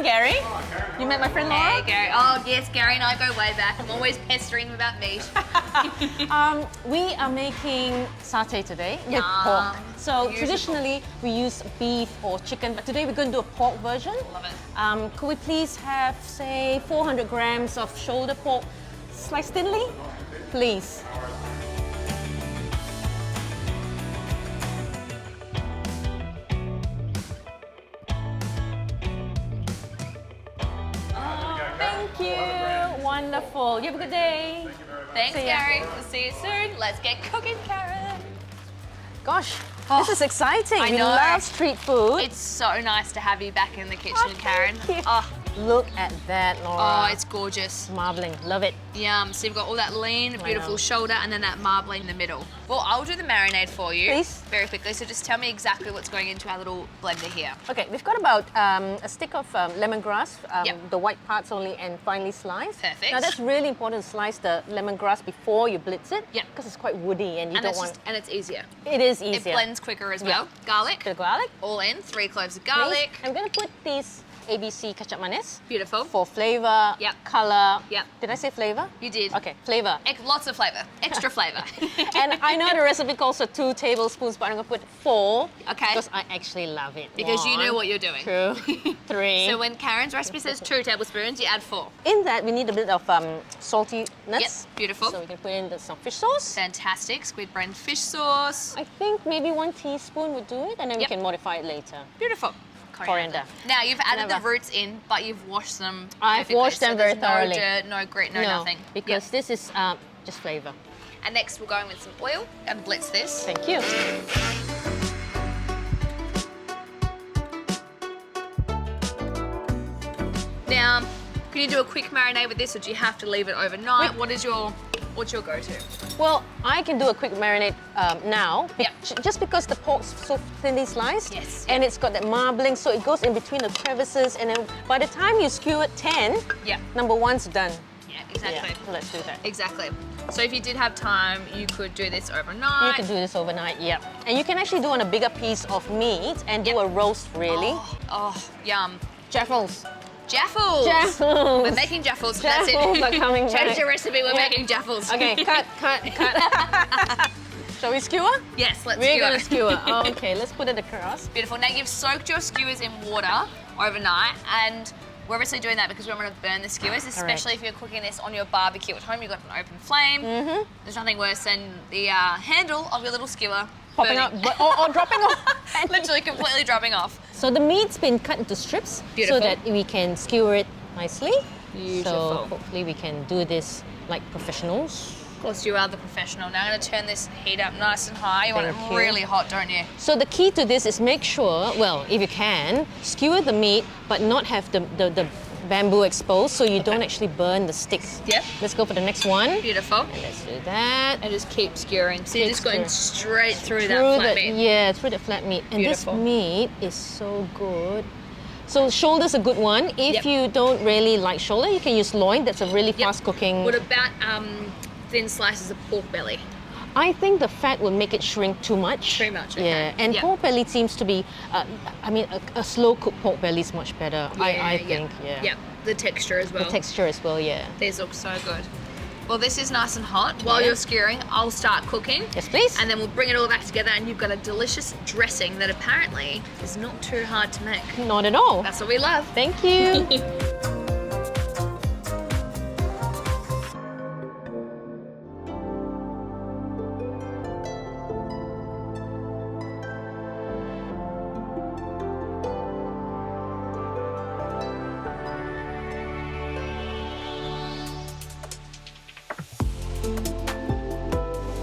Hi, Gary. You met my friend Laura? Hey, Gary. Oh, yes, Gary and I go way back. I'm always pestering him about meat. We are making satay today with Yum. pork. So Beautiful. traditionally we use beef or chicken, but today we're going to do a pork version. Love it. Could we please have, say, 400 grams of shoulder pork sliced thinly? Please. Thank you. Wonderful. You have a good day. Thanks, See ya. Gary. We'll see you soon. Let's get cooking, Karen. Gosh, this is exciting. I We know. love street food. It's so nice to have you back in the kitchen, Karen. Thank you. Oh, Look at that, Laura. oh, it's gorgeous. Marbling. Love it. Yum. So you've got all that lean, beautiful know. shoulder, and then that marbling in the middle. Well, I'll do the marinade for you. Please. Very quickly. So just tell me exactly what's going into our little blender here. Okay, we've got about a stick of lemongrass, Yep. the white parts only, and finely sliced. Perfect. Now that's really important to slice the lemongrass before you blitz it. Yep. Because it's quite woody and you don't want. And it's easier. It is It easier. blends quicker as Yeah. well. Garlic, Bit of garlic. all in. 3 cloves of Please. garlic. I'm going to put these ABC ketchup manis Beautiful. for flavor, Yep. color. Yep. Did I say flavor? You did. Okay, flavor. Lots of flavour. Extra flavour. And I know the recipe calls for 2 tablespoons, but I'm going to put 4. Okay. Because I actually love it. Because you know what you're doing. 2, 3. So when Karen's recipe says 2 tablespoons, you add 4. In that, we need a bit of saltiness. Yep, beautiful. So we can put in some fish sauce. Fantastic. Squid brand fish sauce. I think maybe 1 teaspoon would do it, and then Yep. we can modify it later. Beautiful. Coriander. Now you've added Never. the roots in, but you've washed them. I've perfectly, washed them so very there's thoroughly. No dirt, no grit, no nothing. because Yep. this is just flavor. And next we'll go in with some oil and blitz this. Thank you. Now, can you do a quick marinade with this, or do you have to leave it overnight? What's your go-to? Well, I can do a quick marinade now, Yep. just because the pork's so thinly sliced, Yes, and it's got that marbling, so it goes in between the crevices, and then by the time you skew it 10, Yeah. number 1's done. Yeah, exactly. Yeah, let's do that. Exactly. So if you did have time, you could do this You overnight. can do this overnight, yeah. And you can actually do on a bigger piece of meat and do Yep. a roast, really. Oh, yum. Jaffles. Jaffles. Jaffles. We're making jaffles. That's it. Jaffles are coming Change back. the recipe. We're Yeah. making jaffles. Okay, cut. Shall we skewer? Yes, let's We're do gonna it. skewer. Okay, let's put it across. Beautiful. Now you've soaked your skewers in water overnight, and we're obviously doing that because we don't want to burn the skewers, especially if you're cooking this on your barbecue at home. You've got an open flame. Mm-hmm. There's nothing worse than the handle of your little skewer Popping burning. out, or dropping off. Literally completely dropping off. So the meat's been cut into strips Beautiful. so that we can skewer it nicely. Beautiful. So hopefully we can do this like professionals. Of course, you are the professional. Now I'm going to turn this heat up nice and high. You want Thank it you. really hot, don't you? So the key to this is make sure, well, if you can, skewer the meat but not have the bamboo exposed so you don't actually burn the sticks. Yep. Let's go for the next one. Beautiful. And let's do that. And just keep skewering. So you're Keep just going skewering. straight through that flat meat. Yeah, through the flat meat. And Beautiful. this meat is so good. So shoulder's a good one. If Yep. you don't really like shoulder, you can use loin. That's a really Yep. fast cooking. What about thin slices of pork belly? I think the fat will make it shrink too much. Too much, okay. Yeah, and Yep. pork belly seems to be, a slow cooked pork belly is much better. I think, yeah. Yeah, the texture as well. The texture as well, yeah. These look so good. Well, this is nice and hot. While Yeah. you're skewering, I'll start cooking. Yes, please. And then we'll bring it all back together, and you've got a delicious dressing that apparently is not too hard to make. Not at all. That's what we love. Thank you.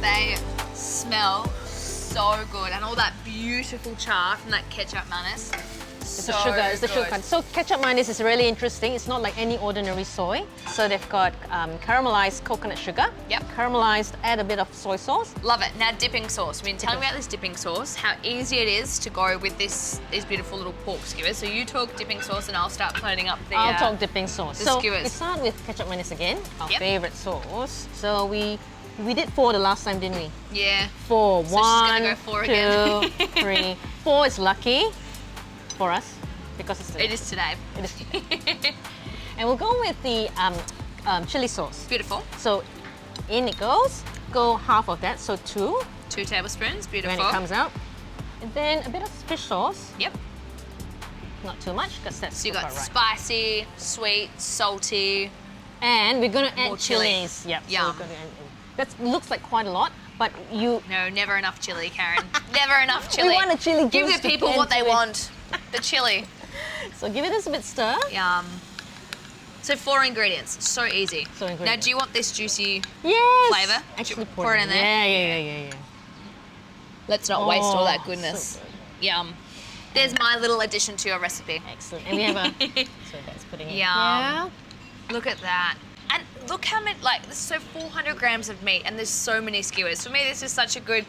They smell so good, and all that beautiful char from that ketchup mayonnaise. It's the sugar, it's the sugar. So ketchup mayonnaise is really interesting. It's not like any ordinary soy. So they've got caramelized coconut sugar. Yep. Caramelized, add a bit of soy sauce. Love it. Now dipping sauce. We've been telling you about this dipping sauce, how easy it is to go with these beautiful little pork skewers. So you talk dipping sauce and I'll start plating up the I'll talk dipping sauce. the So skewers. we start with ketchup mayonnaise again, our Yep. favorite sauce. So we did 4 the last time, didn't we? Yeah. 4. So she's gonna 1, go 4 again. 2, 3. 4 is lucky for us. because it's It is today. It is today. And we'll go with the chili sauce. Beautiful. So in it goes. Go half of that, so 2. 2 tablespoons. Beautiful. When it comes out. And then a bit of fish sauce. Yep. Not too much, because that's So you got about right. spicy, sweet, salty. And we're going to More add chili. chilies. Yep. Yum. So we're gonna add, that looks like quite a lot, but you... No, never enough chili, Karen. Never enough chili. We want a chili Give goose the people to what they chili. want. The chili. So give it a bit stir. Yum. So 4 ingredients. So easy. So Now, ingredients. do you want this juicy? Yes. Flavour? Actually, Pour it in there? Yeah. Let's not waste all that Oh, goodness. so good. Yum. There's my little addition to your recipe. Excellent. And we have a... so that's putting it... Yum. Yeah. Look at that. And look how many, like, this is so 400 grams of meat and there's so many skewers. For me, this is such a good,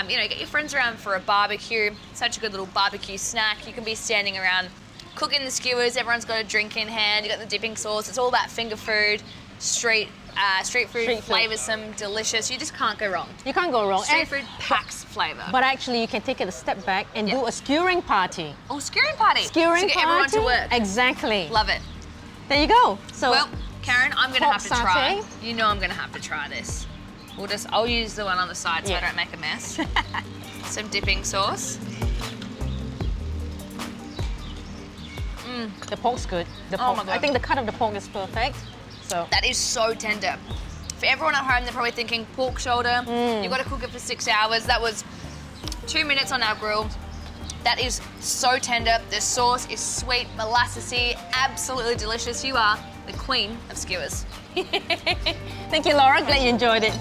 you know, get your friends around for a barbecue. Such a good little barbecue snack. You can be standing around cooking the skewers. Everyone's got a drink in hand. You got the dipping sauce. It's all about finger food, street food, flavoursome, delicious. You just can't go wrong. You can't go wrong. Street And- food packs flavour. But actually, you can take it a step back and Yeah. do a skewering party. Oh, skewering party. Skewering to get party. everyone to work. Exactly. Love it. There you go. So Well, Karen, I'm gonna pork have to try. satay. You know I'm gonna have to try this. I'll use the one on the side so I Yeah. don't make a mess. Some dipping sauce. the pork's good. The Oh pork, my God. I think the cut of the pork is perfect. So That is so tender. For everyone at home, they're probably thinking pork shoulder. You've got to cook it for 6 hours. That was 2 minutes on our grill. That is so tender. The sauce is sweet, molassesy, absolutely delicious. You are the queen of skewers. thank you, Laura. Glad you enjoyed it.